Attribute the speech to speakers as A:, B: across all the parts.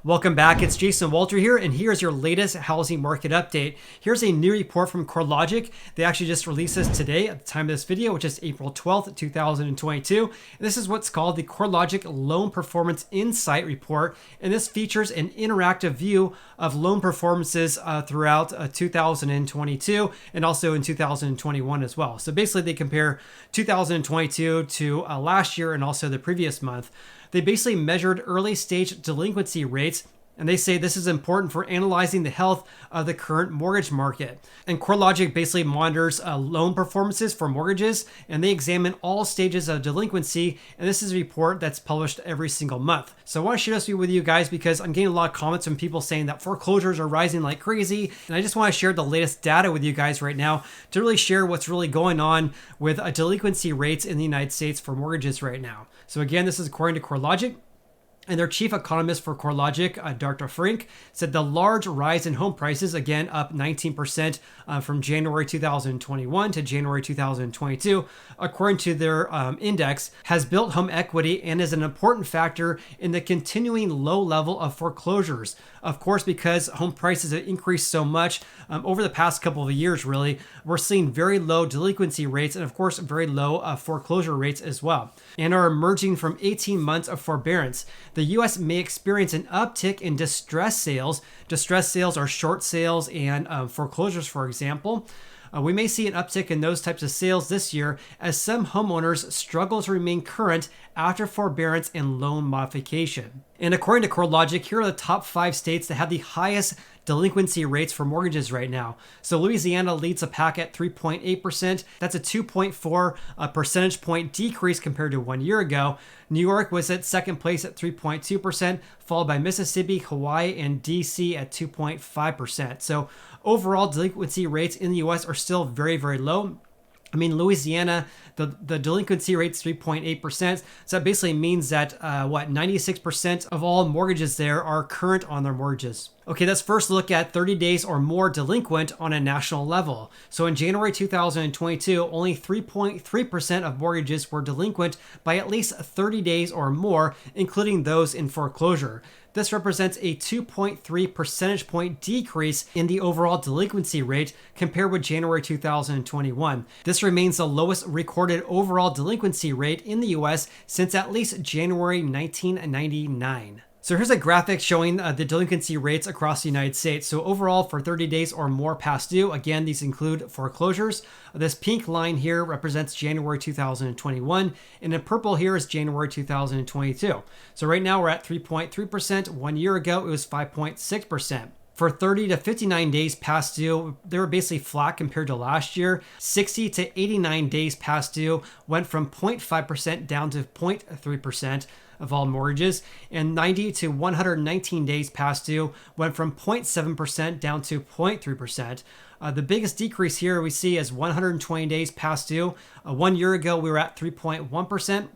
A: Welcome back. It's JWalter here, and here's your latest housing market update. Here's a new report from Corelogic. They actually just released this today at the time of this video, which is April 12th, 2022. And this is what's called the Corelogic Loan Performance Insight Report, and this features an interactive view of loan performances throughout 2022 and also in 2021 as well. So basically, they compare 2022 to last year and also the previous month. They basically measured early stage delinquency rates, and they say this is important for analyzing the health of the current mortgage market. And Corelogic basically monitors loan performances for mortgages, and they examine all stages of delinquency. And this is a report that's published every single month. So I want to share this with you guys because I'm getting a lot of comments from people saying that foreclosures are rising like crazy. And I just want to share the latest data with you guys right now to really share what's really going on with delinquency rates in the United States for mortgages right now. So again, this is according to Corelogic. And their chief economist for Corelogic, Dr. Frink, said the large rise in home prices, again up 19% from January 2021 to January 2022, according to their index, has built home equity and is an important factor in the continuing low level of foreclosures. Of course, because home prices have increased so much over the past couple of years, really, we're seeing very low delinquency rates and, of course, very low foreclosure rates as well, and are emerging from 18 months of forbearance. The U.S. may experience an uptick in distress sales. Distress sales are short sales and foreclosures, for example. We may see an uptick in those types of sales this year as some homeowners struggle to remain current after forbearance and loan modification. And according to Corelogic, here are the top 5 states that have the highest delinquency rates for mortgages right now. So Louisiana leads the pack at 3.8%. That's a 2.4 percentage point decrease compared to 1 year ago. New York was at second place at 3.2%, followed by Mississippi, Hawaii, and DC at 2.5%. So overall, delinquency rates in the US are still very, very low. I mean, Louisiana, the delinquency rate is 3.8%. So that basically means that 96% of all mortgages there are current on their mortgages. Okay, let's first look at 30 days or more delinquent on a national level. So in January 2022, only 3.3% of mortgages were delinquent by at least 30 days or more, including those in foreclosure. This represents a 2.3 percentage point decrease in the overall delinquency rate compared with January 2021. This remains the lowest recorded overall delinquency rate in the US since at least January 1999. So here's a graphic showing the delinquency rates across the United States. So overall, for 30 days or more past due, again, these include foreclosures. This pink line here represents January 2021, and in purple here is January 2022. So right now we're at 3.3%. 1 year ago, it was 5.6%. For 30 to 59 days past due, they were basically flat compared to last year. 60 to 89 days past due went from 0.5% down to 0.3% of all mortgages, and 90 to 119 days past due went from 0.7% down to 0.3%. The biggest decrease here we see is 120 days past due. 1 year ago, we were at 3.1%.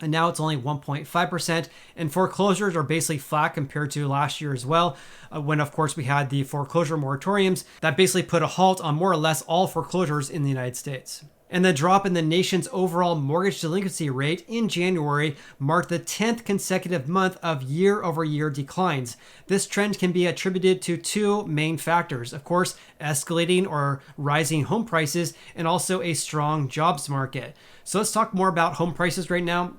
A: And now it's only 1.5%. And foreclosures are basically flat compared to last year as well, when, of course, we had the foreclosure moratoriums that basically put a halt on more or less all foreclosures in the United States. And the drop in the nation's overall mortgage delinquency rate in January marked the 10th consecutive month of year-over-year declines. This trend can be attributed to 2 main factors. Of course, escalating or rising home prices and also a strong jobs market. So let's talk more about home prices right now.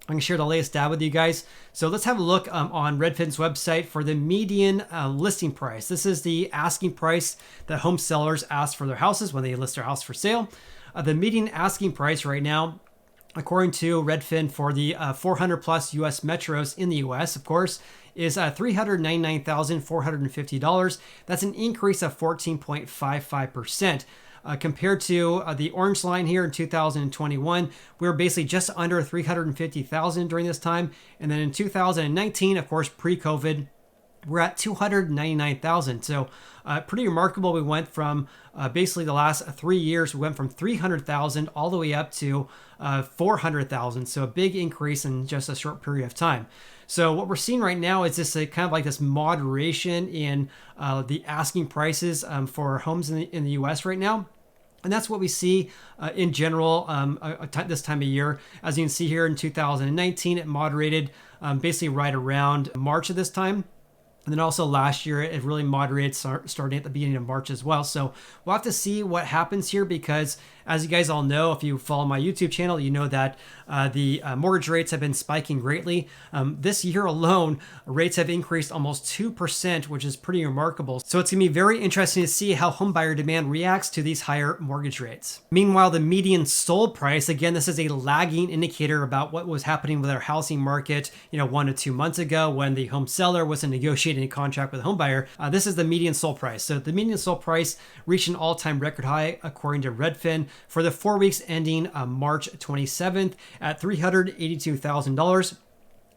A: I'm going to share the latest data with you guys. So let's have a look on Redfin's website for the median listing price. This is the asking price that home sellers ask for their houses when they list their house for sale. The median asking price right now, according to Redfin, for the 400 plus US metros in the US, of course, is $399,450. That's an increase of 14.55%. Compared to the orange line here in 2021, we were basically just under 350,000 during this time. And then in 2019, of course, pre-COVID, we're at 299,000. So pretty remarkable. We went from basically the last 3 years, we went from 300,000 all the way up to 400,000. So a big increase in just a short period of time. So what we're seeing right now is this kind of like this moderation in the asking prices for homes in the US right now. And that's what we see in general this time of year. As you can see here in 2019, it moderated basically right around March of this time. And then also last year, it really moderated starting at the beginning of March as well. So we'll have to see what happens here because, as you guys all know, if you follow my YouTube channel, you know that the mortgage rates have been spiking greatly. This year alone, rates have increased almost 2%, which is pretty remarkable. So it's going to be very interesting to see how homebuyer demand reacts to these higher mortgage rates. Meanwhile, the median sold price, again, this is a lagging indicator about what was happening with our housing market, 1 to 2 months ago when the home seller wasn't negotiating a contract with a home buyer. This is the median sold price. So the median sold price reached an all-time record high according to Redfin for the 4 weeks ending March 27th at $382,000.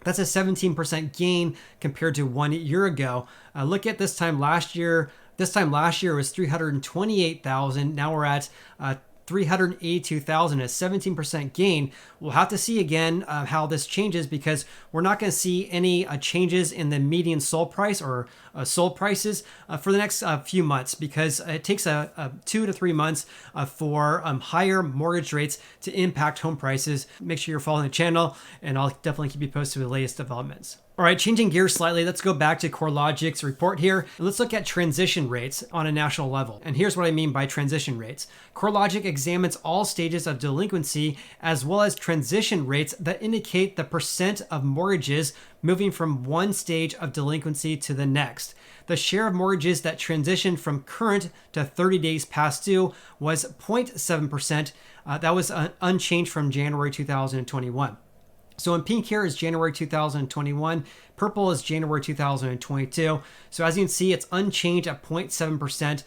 A: That's a 17% gain compared to 1 year ago. Look at this time last year. This time last year was $328,000. Now we're at $382,000, a 17% gain. We'll have to see again how this changes because we're not going to see any changes in the median sold price or sold prices for the next few months because it takes 2 to 3 months for higher mortgage rates to impact home prices. Make sure you're following the channel and I'll definitely keep you posted with the latest developments. All right, changing gears slightly, let's go back to Corelogic's report here. And let's look at transition rates on a national level. And here's what I mean by transition rates. Corelogic examines all stages of delinquency as well as transition rates that indicate the percent of mortgages moving from one stage of delinquency to the next. The share of mortgages that transitioned from current to 30 days past due was 0.7%. That was unchanged from January 2021. So in pink here is January 2021, purple is January 2022. So as you can see, it's unchanged at 0.7%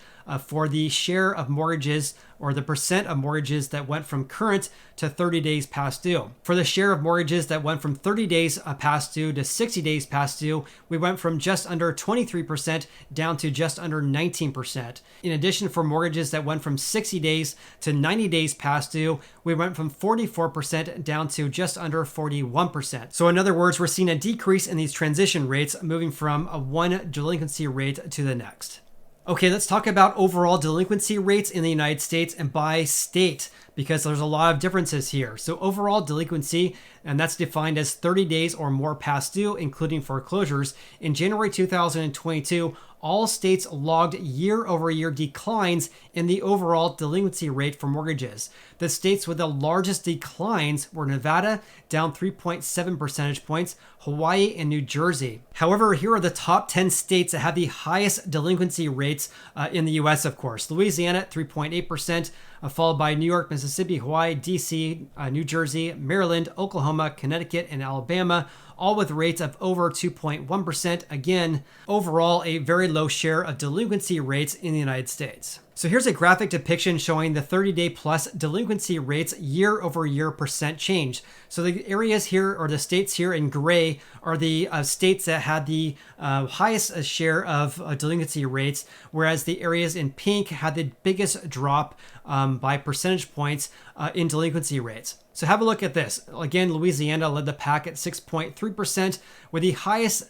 A: for the share of mortgages or the percent of mortgages that went from current to 30 days past due. For the share of mortgages that went from 30 days past due to 60 days past due, we went from just under 23% down to just under 19%. In addition, for mortgages that went from 60 days to 90 days past due, we went from 44% down to just under 41%. So in other words, we're seeing a decrease in these transition rates moving from one delinquency rate to the next. Okay, let's talk about overall delinquency rates in the United States and by state because there's a lot of differences here. So overall delinquency, and that's defined as 30 days or more past due, including foreclosures, in January 2022, all states logged year-over-year declines in the overall delinquency rate for mortgages. The states with the largest declines were Nevada, down 3.7 percentage points, Hawaii, and New Jersey. However, here are the top 10 states that have the highest delinquency rates in the US, of course. Louisiana at 3.8%, followed by New York, Mississippi, Hawaii, DC, New Jersey, Maryland, Oklahoma, Connecticut, and Alabama, all with rates of over 2.1%. Again, overall, a very low share of delinquency rates in the United States. So here's a graphic depiction showing the 30-day plus delinquency rates year-over-year percent change. So the areas here, or the states here in gray, are the states that had the highest share of delinquency rates, whereas the areas in pink had the biggest drop by percentage points in delinquency rates. So have a look at this. Again, Louisiana led the pack at 6.3% with the highest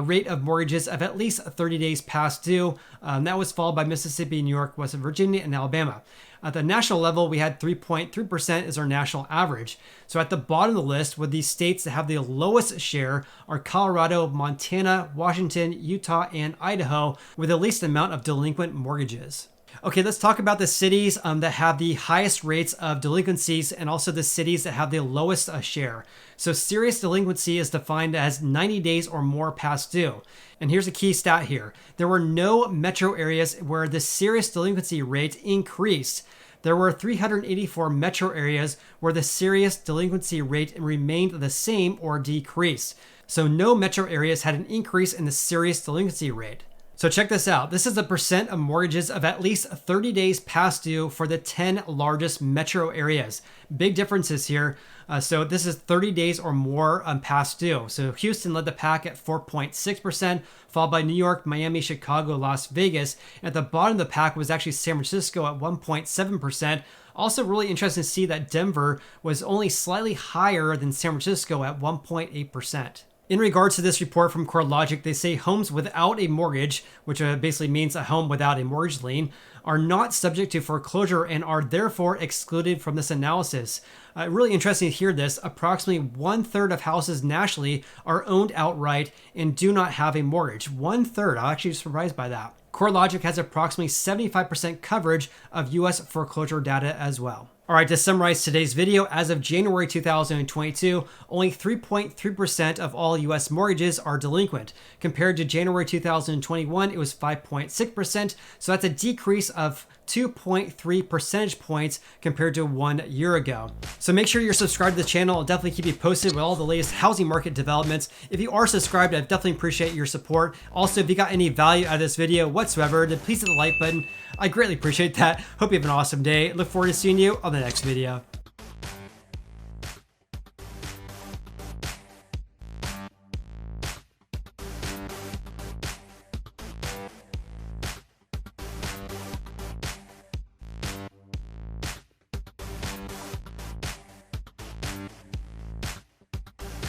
A: rate of mortgages of at least 30 days past due. That was followed by Mississippi, New York, West Virginia, and Alabama. At the national level, we had 3.3% is our national average. So at the bottom of the list, with these states that have the lowest share are Colorado, Montana, Washington, Utah, and Idaho, with the least amount of delinquent mortgages. Okay, let's talk about the cities that have the highest rates of delinquencies and also the cities that have the lowest share. So serious delinquency is defined as 90 days or more past due. And here's a key stat here. There were no metro areas where the serious delinquency rate increased. There were 384 metro areas where the serious delinquency rate remained the same or decreased. So no metro areas had an increase in the serious delinquency rate. So check this out. This is the percent of mortgages of at least 30 days past due for the 10 largest metro areas. Big differences here. So this is 30 days or more past due. So Houston led the pack at 4.6%, followed by New York, Miami, Chicago, Las Vegas. At the bottom of the pack was actually San Francisco at 1.7%. Also really interesting to see that Denver was only slightly higher than San Francisco at 1.8%. In regards to this report from Corelogic, they say homes without a mortgage, which basically means a home without a mortgage lien, are not subject to foreclosure and are therefore excluded from this analysis. Really interesting to hear this. Approximately 1/3 of houses nationally are owned outright and do not have a mortgage. 1/3. I'm actually surprised by that. Corelogic has approximately 75% coverage of US foreclosure data as well. All right, to summarize today's video, as of January 2022, only 3.3% of all US mortgages are delinquent. Compared to January 2021, it was 5.6%, so that's a decrease of 2.3 percentage points compared to 1 year ago. So make sure you're subscribed to the channel. I'll definitely keep you posted with all the latest housing market developments. If you are subscribed, I definitely appreciate your support. Also, if you got any value out of this video whatsoever, then please hit the like button. I greatly appreciate that. Hope you have an awesome day. Look forward to seeing you on the next video.